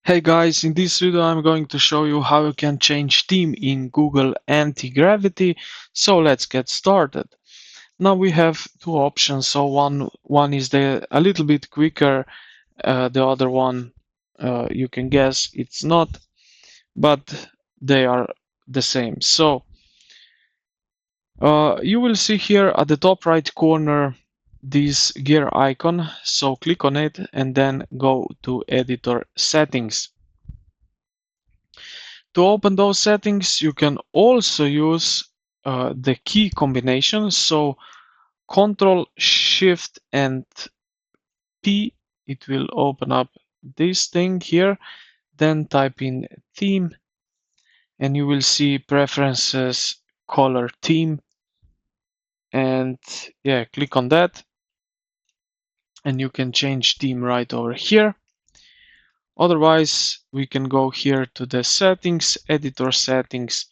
Hey guys, in this video I'm going to show you how you can change theme in Google Antigravity. So let's get started. Now we have two options. So one is a little bit quicker, the other one you can guess it's not, but they are the same. So you will see here at the top right corner this gear icon. So click on it and then go to editor settings. To open those settings, you can also use the key combination. So Control Shift and P, it will open up this thing here. Then type in theme and you will see preferences, color theme. And yeah, click on that and you can change theme right over here. Otherwise, we can go here to the settings, editor settings,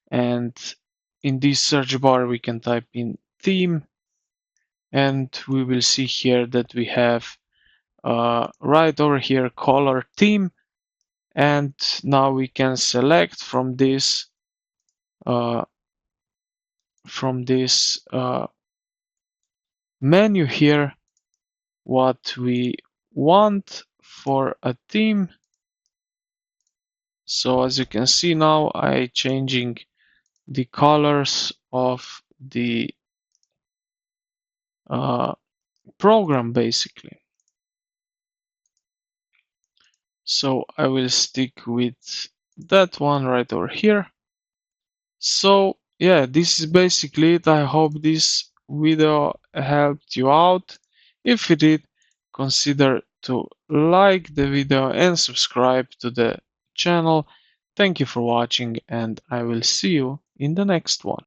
and in this search bar we can type in theme and we will see here that we have right over here color theme, and now we can select from this uh, menu here what we want for a theme. So as you can see now, I changing the colors of the program basically. So I will stick with that one right over here. So yeah, this is basically it. I hope this video helped you out. If it did, consider to like the video and subscribe to the channel. Thank you for watching and I will see you in the next one.